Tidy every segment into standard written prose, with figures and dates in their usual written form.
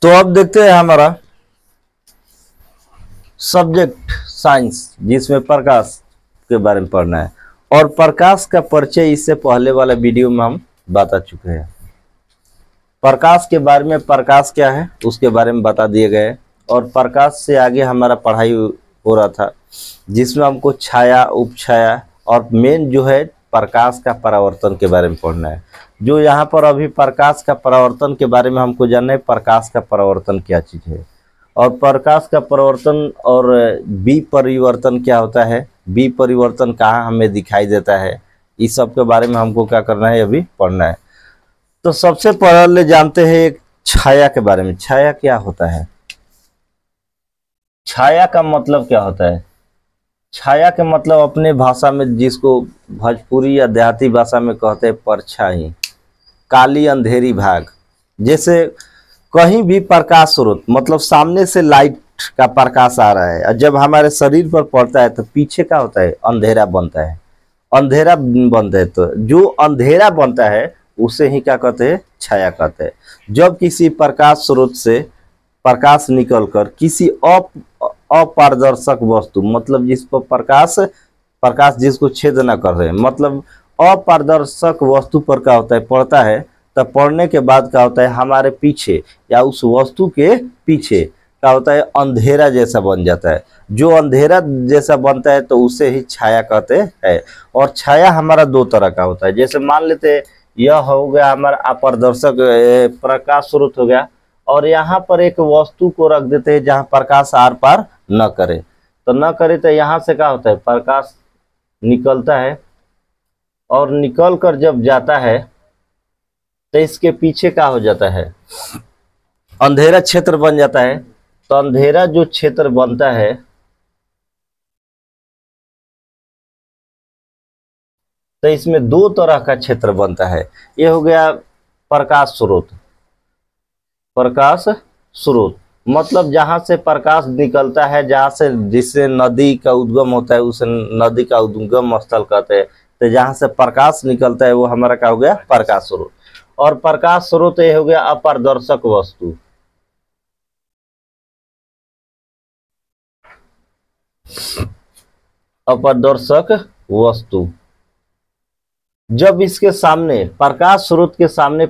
तो अब देखते हैं हमारा सब्जेक्ट साइंस, जिसमें प्रकाश के बारे में पढ़ना है। और प्रकाश का परिचय इससे पहले वाला वीडियो में हम बता चुके हैं। प्रकाश के बारे में, प्रकाश क्या है उसके बारे में बता दिए गए। और प्रकाश से आगे हमारा पढ़ाई हो रहा था, जिसमें हमको छाया, उपछाया और मेन जो है प्रकाश का परावर्तन के बारे में पढ़ना है। जो यहाँ पर अभी प्रकाश का परावर्तन के बारे में हमको जानना है, प्रकाश का परावर्तन क्या चीज़ है और प्रकाश का परावर्तन और विपरिवर्तन क्या होता है, विपरिवर्तन कहाँ हमें दिखाई देता है, इस सब के बारे में हमको क्या करना है, अभी पढ़ना है। तो सबसे पहले जानते हैं एक छाया के बारे में। छाया क्या होता है? छाया का मतलब क्या होता है? छाया के मतलब अपने भाषा में, जिसको भोजपुरी या देहाती भाषा में कहते हैं परछाई, काली अंधेरी भाग। जैसे कहीं भी प्रकाश स्रोत, मतलब सामने से लाइट का प्रकाश आ रहा है और जब हमारे शरीर पर पड़ता है तो पीछे क्या होता है, अंधेरा बनता है। अंधेरा बनता है तो जो अंधेरा बनता है उसे ही क्या कहते हैं, छाया कहते हैं। जब किसी प्रकाश स्रोत से प्रकाश निकलकर किसी अपारदर्शक वस्तु, मतलब जिस पर प्रकाश जिसको छेद न कर रहे, मतलब अपारदर्शक वस्तु पर क्या होता है, पड़ता है। तब पड़ने के बाद क्या होता है, हमारे पीछे या उस वस्तु के पीछे क्या होता है, अंधेरा जैसा बन जाता है। जो अंधेरा जैसा बनता है तो उसे ही छाया कहते हैं। और छाया हमारा दो तरह का होता है। जैसे मान लेते हैं यह हो गया हमारा अपारदर्शक प्रकाश स्रोत हो गया, और यहाँ पर एक वस्तु को रख देते हैं जहाँ प्रकाश आर पार न करे। तो न करे तो यहाँ से क्या होता है, प्रकाश निकलता है और निकल कर जब जाता है तो इसके पीछे क्या हो जाता है, अंधेरा क्षेत्र बन जाता है। तो अंधेरा जो क्षेत्र बनता है तो इसमें दो तरह का क्षेत्र बनता है। ये हो गया प्रकाश स्रोत। प्रकाश स्रोत मतलब जहाँ से प्रकाश निकलता है, जहाँ से, जिससे नदी का उद्गम होता है उसे नदी का उद्गम स्थल कहते हैं। तो जहाँ से प्रकाश निकलता है वो हमारा क्या हो गया, प्रकाश स्रोत। और प्रकाश स्रोत ये हो गया अपारदर्शक वस्तु। अपारदर्शक वस्तु जब इसके सामने, प्रकाश स्रोत के सामने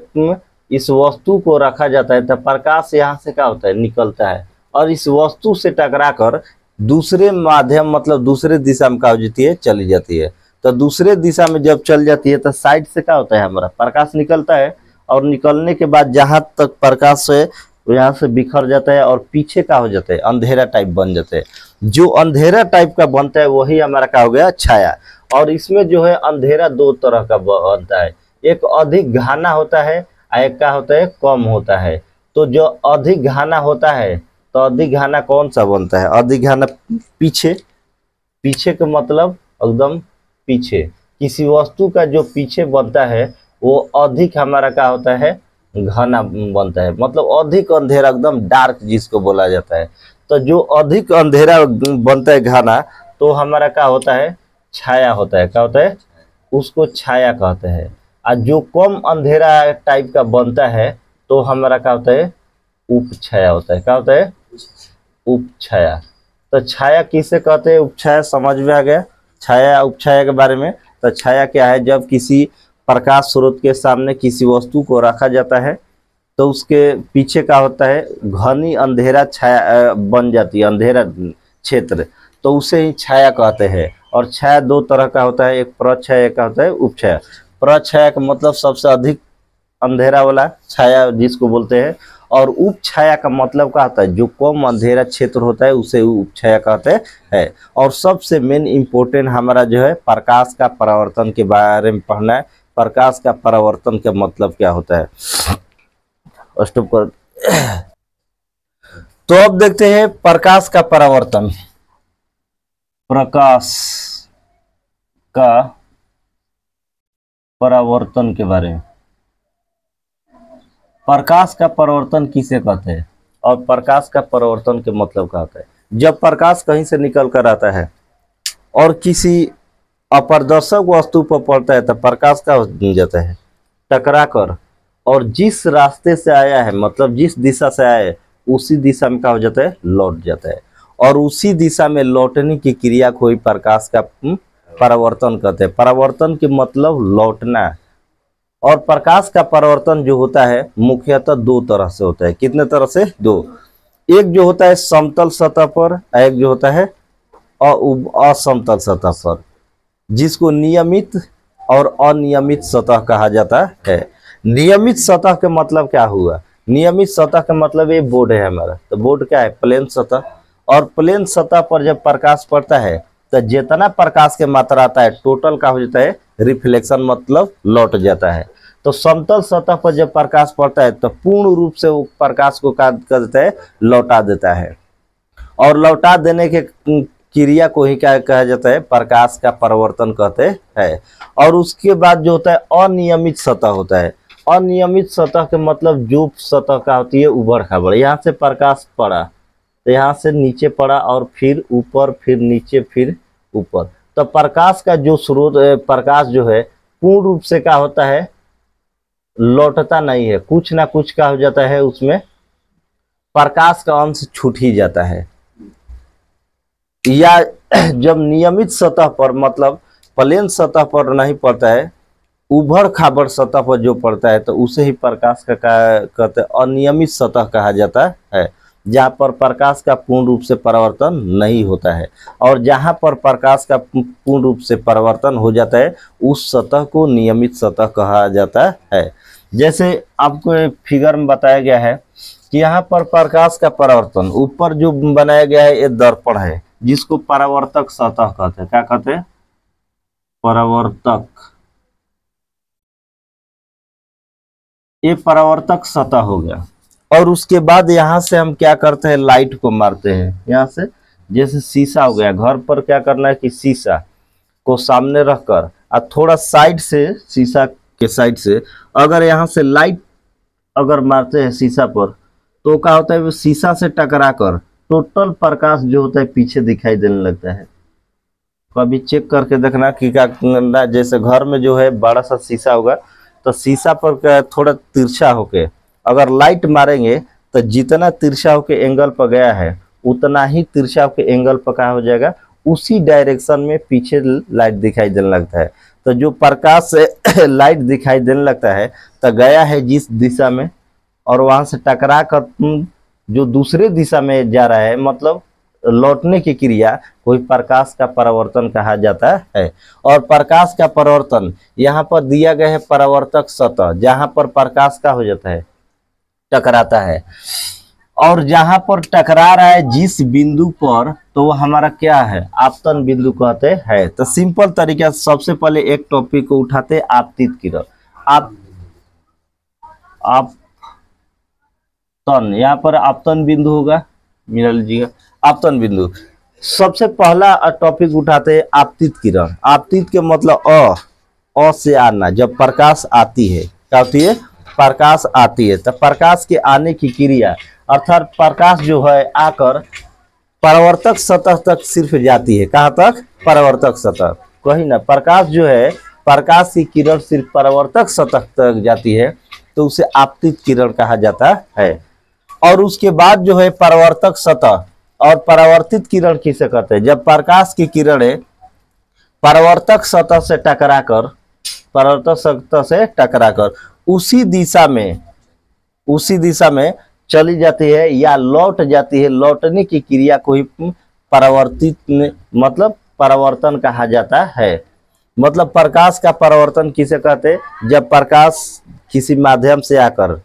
इस वस्तु को रखा जाता है तो प्रकाश यहाँ से क्या होता है, निकलता है और इस वस्तु से टकराकर दूसरे माध्यम, मतलब दूसरे दिशा में क्या हो जाती है, चली जाती है। तो दूसरे दिशा में जब चल जाती है तो साइड से क्या होता है, हमारा प्रकाश निकलता है और निकलने के बाद जहाँ तक प्रकाश है यहाँ से बिखर जाता है और पीछे क्या हो जाता है, अंधेरा टाइप बन जाता है। जो अंधेरा टाइप का बनता है वही हमारा क्या हो गया, छाया। और इसमें जो है अंधेरा दो तरह का बनता है, एक अधिक घना होता है और एक क्या होता है, कम होता है। तो जो अधिक घना होता है, तो अधिक घना कौन सा बनता है, अधिक घना पीछे, पीछे का मतलब एकदम पीछे, किसी वस्तु का जो पीछे बनता है वो अधिक हमारा क्या होता है, घना बनता है, मतलब अधिक अंधेरा, एकदम डार्क जिसको बोला जाता है। तो जो अधिक अंधेरा बनता है घना, तो हमारा क्या होता है, छाया होता है। क्या होता है, उसको छाया कहते हैं। और जो कम अंधेरा टाइप का बनता है तो हमारा क्या होता है, उपछाया होता है। क्या होता है, उपछाया। तो छाया किसे कहते हैं, उपछाया समझ में आ गया छाया उपछाया के बारे में। तो छाया क्या है, जब किसी प्रकाश स्रोत के सामने किसी वस्तु को रखा जाता है तो उसके पीछे क्या होता है, घनी अंधेरा छाया बन जाती है, अंधेरा क्षेत्र, तो उसे ही छाया कहते हैं। और छाया दो तरह का होता है, एक प्रछाया, एक होता है उपछाया। प्रछाया का मतलब सबसे अधिक अंधेरा वाला छाया जिसको बोलते हैं, और उपछाया का मतलब क्या होता है, जो कम अंधेरा क्षेत्र होता है उसे उपछाया कहते हैं। और सबसे मेन इम्पोर्टेंट हमारा जो है प्रकाश का परावर्तन के बारे में पढ़ना है। प्रकाश का परावर्तन का मतलब क्या होता है, स्टॉप कर। तो अब देखते हैं प्रकाश का परावर्तन। प्रकाश का परावर्तन के बारे में। प्रकाश का परावर्तन किसे कहते हैं और प्रकाश का परावर्तन के मतलब क्या होता है। जब प्रकाश कहीं से निकल कर आता है और किसी अपारदर्शक वस्तु पर पड़ता है तो प्रकाश का हो जाता है, टकरा कर और जिस रास्ते से आया है मतलब जिस दिशा से आया है उसी दिशा में क्या हो जाता है, लौट जाता है। और उसी दिशा में लौटने की क्रिया को ही प्रकाश का परावर्तन कहते हैं। परावर्तन के मतलब लौटना। और प्रकाश का परावर्तन जो होता है मुख्यतः दो तरह से होता है। कितने तरह से? दो। एक जो होता है समतल सतह पर, एक जो होता है असमतल सतह पर, जिसको नियमित और अनियमित सतह कहा जाता है। नियमित सतह का मतलब क्या हुआ? नियमित सतह का मतलब ये बोर्ड है हमारा, तो बोर्ड क्या है? प्लेन सतह। और प्लेन सतह पर जब प्रकाश पड़ता है तो जितना प्रकाश के मात्रा आता है टोटल का हो जाता है रिफ्लेक्शन, मतलब लौट जाता है। तो समतल सतह पर जब प्रकाश पड़ता है तो पूर्ण रूप से वो प्रकाश को क्या कर देता है? लौटा देता है। और लौटा देने के क्रिया को ही क्या कहा जाता है? प्रकाश का परावर्तन कहते हैं। और उसके बाद जो होता है अनियमित सतह होता है। अनियमित सतह के मतलब जो सतह का होती है उबड़ खाबड़, यहाँ से प्रकाश पड़ा तो यहाँ से नीचे पड़ा और फिर ऊपर, फिर नीचे, फिर ऊपर। तो प्रकाश का जो स्रोत, प्रकाश जो है पूर्ण रूप से क्या होता है? लौटता नहीं है, कुछ ना कुछ क्या हो जाता है, उसमें प्रकाश का अंश छूट ही जाता है। या जब नियमित सतह पर मतलब प्लेन सतह पर नहीं पड़ता है, उभड़ खाबड़ सतह पर जो पड़ता है तो उसे ही प्रकाश का कहते हैं अनियमित सतह कहा जाता है, जहाँ पर प्रकाश का पूर्ण रूप से परावर्तन नहीं होता है। और जहाँ पर प्रकाश का पूर्ण रूप से परावर्तन हो जाता है उस सतह को नियमित सतह कहा जाता है। जैसे आपको फिगर में बताया गया है कि यहाँ पर प्रकाश का परावर्तन ऊपर जो बनाया गया है ये दर्पण है, जिसको परावर्तक सतह कहते हैं। क्या कहते हैं? परावर्तक। ये परावर्तक सतह हो गया। और उसके बाद यहाँ से हम क्या करते हैं? लाइट को मारते हैं यहाँ से। जैसे शीशा हो गया, घर पर क्या करना है कि शीशा को सामने रखकर और थोड़ा साइड से, शीशा के साइड से अगर यहाँ से लाइट अगर मारते हैं शीशा पर तो क्या होता है? वो शीशा से टकरा कर टोटल प्रकाश जो होता है पीछे दिखाई देने लगता है। कभी चेक करके देखना कि क्या, जैसे घर में जो है बड़ा सा शीशा होगा तो शीशा पर थोड़ा तिरछा होके अगर लाइट मारेंगे तो जितना तिरछा होके एंगल पर गया है उतना ही तिरछा होके एंगल पर क्या हो जाएगा? उसी डायरेक्शन में पीछे लाइट दिखाई देने लगता है। तो जो प्रकाश से लाइट दिखाई देने लगता है तो गया है जिस दिशा में, और वहां से टकरा कर जो दूसरे दिशा में जा रहा है, मतलब लौटने की क्रिया कोई प्रकाश का परावर्तन कहा जाता है। और प्रकाश का परावर्तन यहाँ पर दिया गया है परावर्तक सतह, जहाँ पर प्रकाश का हो जाता है टकराता है। और जहाँ पर टकरा रहा है जिस बिंदु पर, तो वो हमारा क्या है? आपतन बिंदु कहते हैं। तो सिंपल तरीका से सबसे पहले एक टॉपिक को उठाते हैं, आपतित किरण। आपतन, यहाँ पर आपतन बिंदु होगा, मिला लीजिएगा आपतन बिंदु। सबसे पहला टॉपिक उठाते हैं आपतित किरण। आपतित के मतलब अ से आना। जब प्रकाश आती है, क्या होती है? प्रकाश आती है। तो प्रकाश के आने की क्रिया अर्थात प्रकाश जो है आकर परावर्तक सतह तक सिर्फ जाती है। कहाँ तक? परावर्तक सतह। कहीं ना, प्रकाश जो है, प्रकाश की किरण सिर्फ परावर्तक सतह तक जाती है तो उसे आपतित किरण कहा जाता है। और उसके बाद जो है परावर्तक सतह और परावर्तित किरण किसे कहते हैं? जब प्रकाश की किरणें परावर्तक सतह से टकराकर उसी दिशा में चली जाती है या लौट जाती है। लौटने की क्रिया को ही परावर्तित मतलब परावर्तन कहा जाता है। मतलब प्रकाश का परावर्तन किसे कहते हैं? जब प्रकाश किसी माध्यम से आकर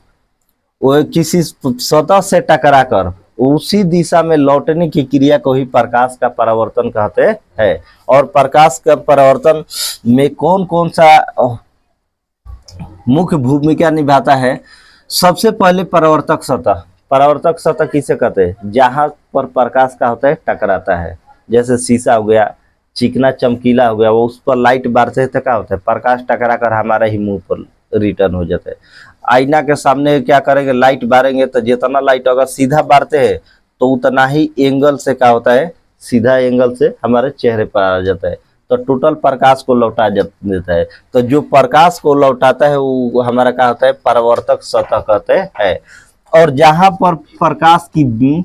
वो किसी सतह से टकराकर उसी दिशा में लौटने की क्रिया को ही प्रकाश का परावर्तन कहते हैं। और प्रकाश का परावर्तन में कौन कौन सा मुख्य भूमिका निभाता है? सबसे पहले परावर्तक सतह। परावर्तक सतह किसे कहते हैं? जहां पर प्रकाश का होता है टकराता है। जैसे शीशा हो गया, चिकना चमकीला हो गया, वो उस पर लाइट मारते हैं तो क्या होता है? प्रकाश टकरा कर हमारे ही मुंह पर रिटर्न हो जाता है। आईना के सामने क्या करेंगे? लाइट मारेंगे तो जितना लाइट अगर सीधा मारते हैं तो उतना ही एंगल से क्या होता है? सीधा एंगल से हमारे चेहरे पर आ जाता है। तो टोटल प्रकाश को लौटा देता है। तो जो प्रकाश को लौटाता है वो हमारा क्या होता है, परावर्तक सतह कहते हैं। और जहां पर प्रकाश की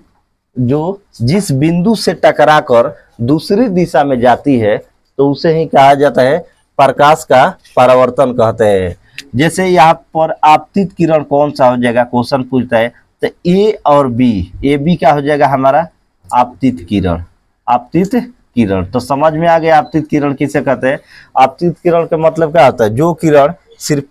जो जिस बिंदु से टकराकर दूसरी दिशा में जाती है तो उसे ही कहा जाता है प्रकाश का परावर्तन कहते हैं। जैसे यहाँ पर आपतित किरण कौन सा हो जाएगा, क्वेश्चन पूछता है, तो ए और बी, ए बी क्या हो जाएगा हमारा आपतित किरण, आपतित किरण। तो समझ में आ गया आपतित किरण किसे कहते हैं। आपतित किरण का मतलब क्या होता है, जो किरण सिर्फ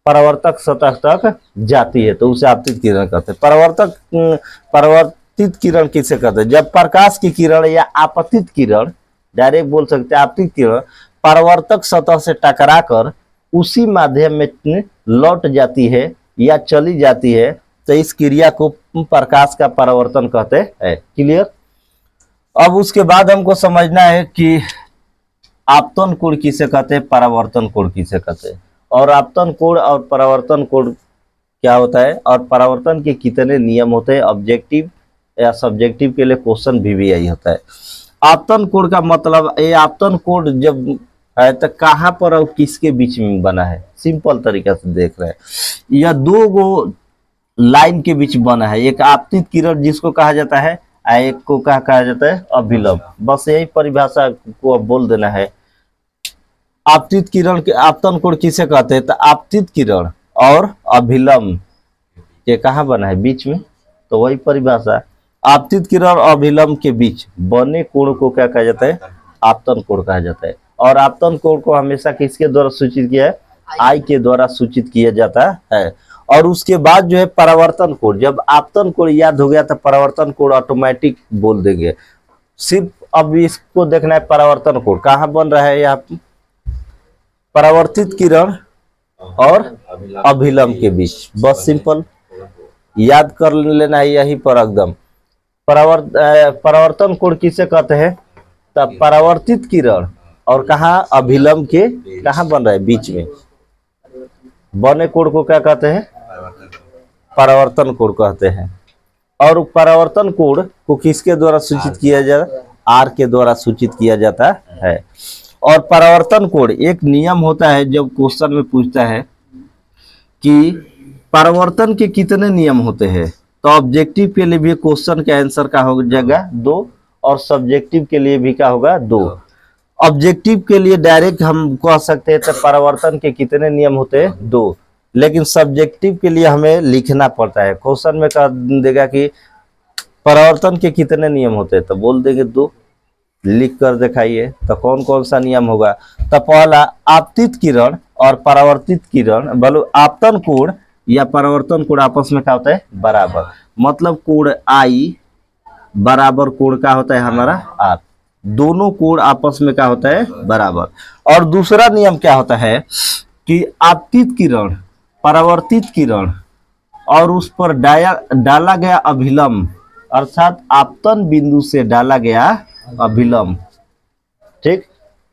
परावर्तक सतह तक जाती है तो उसे आपतित किरण कहते हैं। परावर्तित किरण किसे कहते हैं, जब प्रकाश की किरण या आपतित किरण, डायरेक्ट बोल सकते हैं आपतित किरण, परावर्तक सतह से टकराकर उसी माध्यम में लौट जाती है या चली जाती है तो इस क्रिया को प्रकाश का परावर्तन कहते हैं। क्लियर। अब उसके बाद हमको समझना है कि आपतन कोण किसे कहते हैं, परावर्तन कोण किसे कहते हैं, और आपतन कोण और परावर्तन कोण क्या होता है, और परावर्तन के कितने नियम होते हैं। ऑब्जेक्टिव या सब्जेक्टिव के लिए क्वेश्चन भी यही होता है। आपतन कोण का मतलब, ये आपतन कोण जब है तो कहाँ पर और किसके बीच में बना है, सिंपल तरीका से देख रहे हैं, यह दो गो लाइन के बीच बना है। एक आपतित किरण जिसको कहा जाता है, एक को क्या कहा जाता है, अभिलंब। बस यही परिभाषा को अब बोल देना है। आपतित किरण के आपतन कोण किसे कहते हैं, तो आपतित किरण और अभिलंब के कहाँ बना है, बीच में, तो वही परिभाषा। आपतित किरण और अभिलंब के बीच बने कोण को क्या कहा जाता है, आपतन कोण कहा जाता है। और आपतन कोण को हमेशा किसके द्वारा सूचित किया है, आई के द्वारा सूचित किया जाता है। और उसके बाद जो है परावर्तन कोण, जब आपतन कोण याद हो गया तो परावर्तन कोण ऑटोमेटिक बोल देंगे। सिर्फ अब इसको देखना है परावर्तन कोण कहाँ बन रहा है, यहाँ परावर्तित किरण और अभिलंब के बीच, बस सिंपल याद कर लेना है यही पर एकदम। परावर्तन कोण किसे कहते हैं, तब परावर्तित किरण और कहाँ, अभिलंब के कहाँ बन रहा है, बीच में बने कोण को क्या कहते हैं, परावर्तन कोण कहते हैं। और परावर्तन कोण को किसके द्वारा सूचित किया जाता है, आर के द्वारा सूचित किया जाता है। और परावर्तन कोण एक नियम होता है, जब क्वेश्चन में पूछता है कि परावर्तन के कितने नियम होते हैं, तो ऑब्जेक्टिव के लिए भी क्वेश्चन का आंसर क्या हो जाएगा, 2, और सब्जेक्टिव के लिए भी क्या होगा, 2। ऑब्जेक्टिव के लिए डायरेक्ट हम कह सकते हैं तो परावर्तन के कितने नियम होते हैं, 2, लेकिन सब्जेक्टिव के लिए हमें लिखना पड़ता है। क्वेश्चन में कह देगा कि परावर्तन के कितने नियम होते हैं, तो बोल देंगे 2, लिख कर दिखाइए। तो कौन कौन सा नियम होगा, तो पहला आपतित किरण और परावर्तित किरण, बोलो आपतन कोण या परावर्तन कोण आपस में क्या होता है, बराबर। मतलब कोण आई बराबर कोण का होता है हमारा आर, दोनों कोण आपस में क्या होता है, बराबर। और दूसरा नियम क्या होता है कि आपतित किरण, परावर्तित किरण और उस पर डाला गया अभिलंब, अर्थात आपतन बिंदु से डाला गया अभिलंब, ठीक,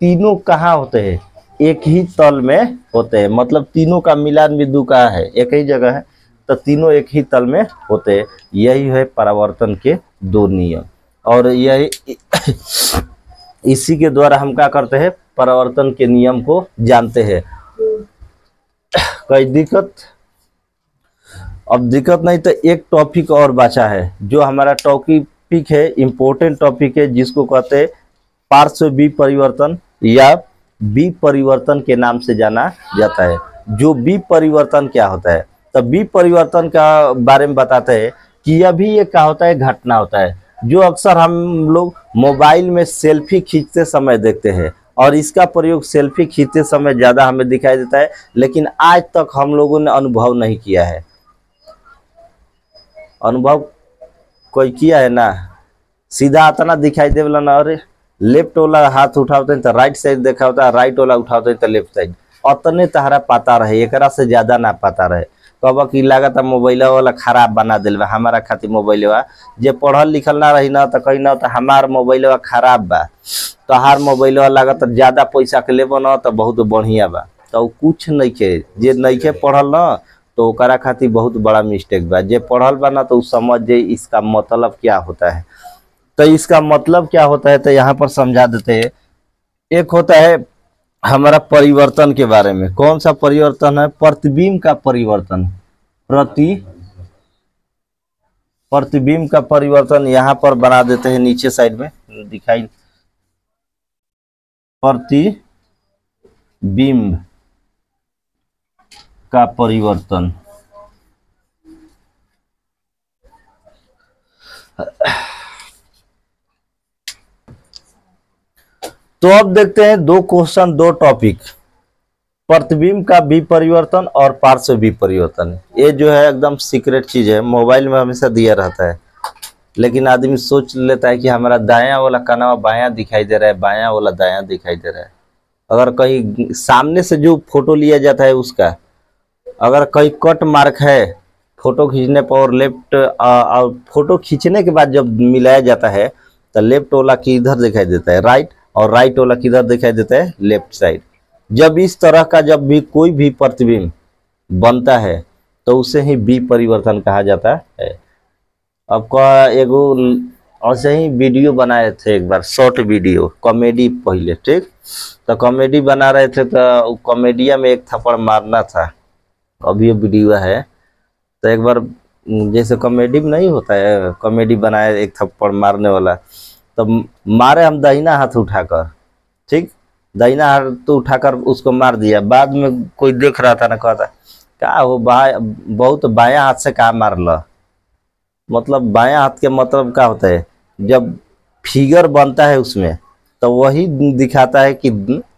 तीनों कहाँ होते हैं, एक ही तल में होते हैं। मतलब तीनों का मिलान बिंदु कहाँ है, एक ही जगह है, तो तीनों एक ही तल में होते हैं। यही है परावर्तन के 2 नियम। और यही इसी के द्वारा हम क्या करते हैं, परावर्तन के नियम को जानते हैं। कोई दिक्कत, अब दिक्कत नहीं तो एक टॉपिक और बचा है, जो हमारा टॉपिक है, इम्पोर्टेंट टॉपिक है, जिसको कहते हैं पार्श्व विपरिवर्तन या विपरिवर्तन के नाम से जाना जाता है। जो विपरिवर्तन क्या होता है, तो विपरिवर्तन का बारे में बताते हैं कि यह भी एक क्या होता है, घटना होता है, जो अक्सर हम लोग मोबाइल में सेल्फी खींचते समय देखते हैं। और इसका प्रयोग सेल्फी खींचते समय ज़्यादा हमें दिखाई देता है, लेकिन आज तक हम लोगों ने अनुभव नहीं किया है। अनुभव कोई किया है ना, सीधा इतना दिखाई दे वाला ना, और लेफ्ट वाला हाथ उठाते हैं तो राइट साइड देखा होता है, राइट वाला उठाते हैं तो लेफ्ट साइड, उतने तहरा पता रहे, एकरा से ज्यादा ना पता रहे। कब की लागत मोबाइल वाला खराब बना दिल बा हमारा खातिर, मोबाइल जे पढ़ल लिखल ना रही ना तो कहीं ना तो हमार मोबाइल खराब बा, तो हर मोबाइल लागत ज्यादा पैसा के लेब ना तो बहुत बढ़िया बा, तो कुछ नहीं के, जे नहीं के पढ़ल ना तो ओकरा खातिर बहुत बड़ा मिस्टेक बा। जे पढ़ल बा ना तो समझ जे इसका मतलब क्या होता है। तो इसका मतलब क्या होता है तो यहाँ पर समझा देते हैं एक होता है हमारा परिवर्तन के बारे में। कौन सा परिवर्तन है? प्रतिबिंब का परिवर्तन। प्रतिबिंब का परिवर्तन यहाँ पर बना देते हैं, नीचे साइड में दिखाई, प्रतिबिंब का परिवर्तन। तो अब देखते हैं दो क्वेश्चन, दो टॉपिक, प्रतिबिंब का विपरिवर्तन और पार्श्व विपरिवर्तन। ये जो है एकदम सीक्रेट चीज है, मोबाइल में हमेशा दिया रहता है, लेकिन आदमी सोच लेता है कि हमारा दायां वाला कनवा बायां दिखाई दे रहा है, बायां वाला दायां दिखाई दे रहा है। अगर कहीं सामने से जो फोटो लिया जाता है उसका, अगर कहीं कट मार्क है फोटो खींचने पर और लेफ्ट, और फोटो खींचने के बाद जब मिलाया जाता है तो लेफ्ट वाला किधर दिखाई देता है? राइट, और राइट वाला किधर दिखाई देता है? Left side. जब इस तरह का जब भी कोई भी प्रतिबिंब बनता है तो उसे ही विपरिवर्तन कहा जाता है। आपका एगो ऐसे ही वीडियो बनाए थे एक बार, शॉर्ट वीडियो कॉमेडी पहले, ठीक, तो कॉमेडी बना रहे थे, तो कॉमेडिया में एक थप्पड़ मारना था, अभी ये वीडियो है। तो एक बार जैसे कॉमेडी में नहीं होता है, कॉमेडी बनाए एक थप्पड़ मारने वाला, तो मारे हम दाहिना हाथ उठाकर, ठीक, दाहिना हाथ तो उठाकर उसको मार दिया। बाद में कोई देख रहा था ना, कहता क्या हो बहुत बायां हाथ से कहा मार ला। मतलब बायां हाथ के मतलब क्या होता है? जब फिगर बनता है उसमें तो वही दिखाता है कि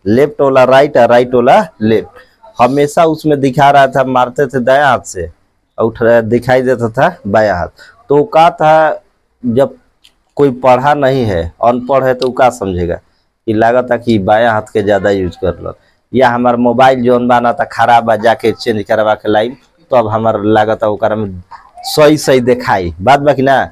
लेफ्ट वाला राइट है, राइट वाला लेफ्ट। हमेशा उसमें दिखा रहा था मारते थे दायां हाथ से, उठ दिखाई देता था बायां हाथ। तो क्या था, जब कोई पढ़ा नहीं है, अनपढ़ है, तो क्या समझेगा कि लागत है कि बायां हाथ के ज्यादा यूज कर लो, या हमारा मोबाइल जोन बना था खराब है, जाके चेंज करवा के लाइन, तो अब हमारा लागत है ओकरा में सही सही दिखाई, बात बाकी ना,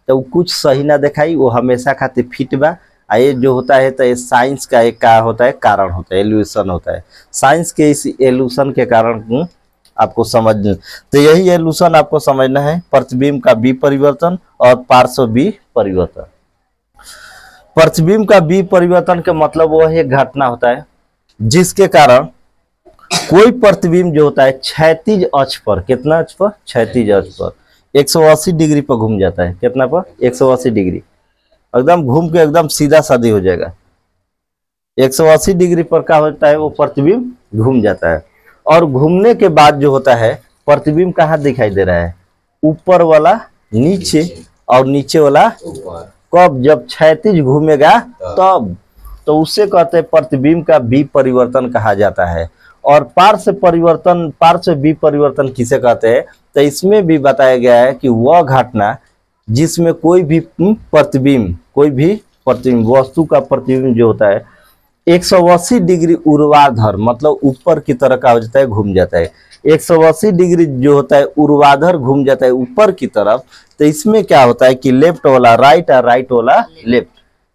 तो कुछ सही ना दिखाई, वो हमेशा खातिर फिट बा। ये जो होता है तो ये साइंस का एक का होता है, कारण होता है, एल्यूशन होता है। साइंस के इस एल्यूशन के कारण आपको समझ, तो यही एल्यूशन आपको समझना है, प्रतिबिंब का विपरिवर्तन और पार्श्व विपरिवर्तन। प्रतिबिंब का विपरिवर्तन का मतलब वो एक घटना होता है जिसके कारण कोई प्रतिबिंब जो होता है क्षैतिज अक्ष पर, कितना अक्ष पर? क्षैतिज अक्ष पर 180 डिग्री पर घूम जाता है। कितना पर? 180 डिग्री, एकदम घूम के एकदम सीधा साधी हो जाएगा। 180 डिग्री पर क्या होता है? वो प्रतिबिंब घूम जाता है, और घूमने के बाद जो होता है प्रतिबिंब कहाँ दिखाई दे रहा है? ऊपर वाला नीचे, और नीचे वाला कब? जब क्षैतिज घूमेगा तब, तो उससे कहते हैं प्रतिबिंब का विपरिवर्तन कहा जाता है। और पार्श्व परिवर्तन, पार्श्व विपरिवर्तन किसे कहते हैं? तो इसमें भी बताया गया है कि वह घटना जिसमें कोई भी प्रतिबिंब, कोई भी प्रतिबिंब, वस्तु का प्रतिबिंब जो होता है 180 डिग्री ऊर्ध्वाधर, मतलब ऊपर की तरह का हो जाता है, घूम जाता है। 180 डिग्री जो होता है ऊर्ध्वाधर घूम जाता है ऊपर की तरफ, तो इसमें क्या होता है कि लेफ्ट वाला राइट और राइट वाला लेफ्ट,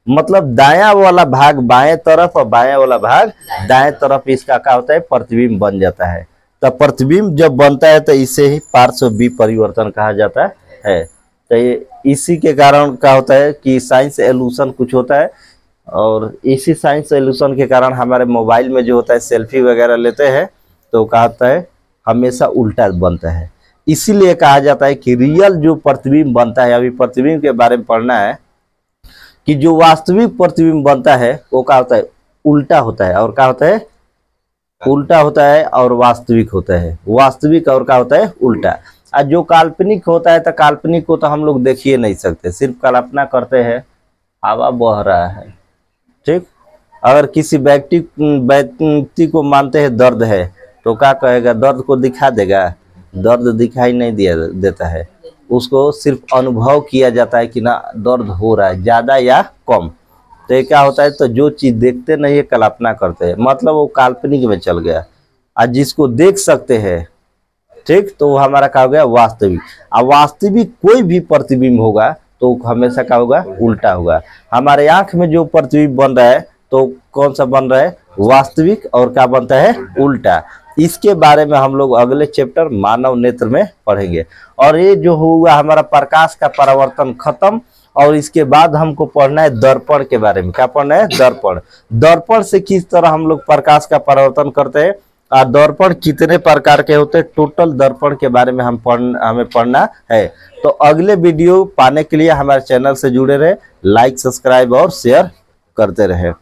मतलब दायां वाला भाग बाएं तरफ और बाएं वाला भाग दाएं तरफ, इसका क्या होता है? प्रतिबिंब बन जाता है। तो प्रतिबिंब जब बनता है तो इसे ही पार्श्व विपरिवर्तन कहा जाता है। तो ये इसी के कारण क्या होता है कि साइंस एल्यूशन कुछ होता है, और इसी साइंस एल्यूशन के कारण हमारे मोबाइल में जो होता है सेल्फी वगैरह लेते हैं तो क्या होता है? हमेशा उल्टा बनता है। इसीलिए कहा जाता है कि रियल जो प्रतिबिंब बनता है, अभी प्रतिबिंब के बारे में पढ़ना है, कि जो वास्तविक प्रतिबिंब बनता है वो क्या होता है? उल्टा होता है। और क्या होता है? उल्टा होता है और वास्तविक होता है। वास्तविक और क्या होता है? उल्टा। और जो काल्पनिक होता है तो काल्पनिक को तो हम लोग देख ही नहीं सकते, सिर्फ कल्पना करते हैं हवा बह रहा है, ठीक। अगर किसी व्यक्ति को मानते हैं दर्द है तो क्या कहेगा? दर्द को दिखा देगा? दर्द दिखाई नहीं देता है, उसको सिर्फ अनुभव किया जाता है कि ना दर्द हो रहा है, ज्यादा या कम। तो ये क्या होता है? तो जो चीज देखते नहीं है कल्पना करते हैं, मतलब वो काल्पनिक में चल गया। और जिसको देख सकते हैं, ठीक, तो वो हमारा क्या हो गया? वास्तविक। और वास्तविक कोई भी प्रतिबिंब होगा तो हमेशा क्या होगा? उल्टा होगा। हमारे आंख में जो प्रतिबिंब बन रहा है तो कौन सा बन रहा है? वास्तविक। और क्या बनता है? उल्टा। इसके बारे में हम लोग अगले चैप्टर मानव नेत्र में पढ़ेंगे। और ये जो हुआ हमारा प्रकाश का परावर्तन खत्म, और इसके बाद हमको पढ़ना है दर्पण के बारे में। क्या पढ़ना है? दर्पण। दर्पण से किस तरह हम लोग प्रकाश का परावर्तन करते हैं, दर्पण कितने प्रकार के होते हैं, टोटल दर्पण के बारे में हमें पढ़ना है। तो अगले वीडियो पाने के लिए हमारे चैनल से जुड़े रहे, लाइक, सब्सक्राइब और शेयर करते रहे।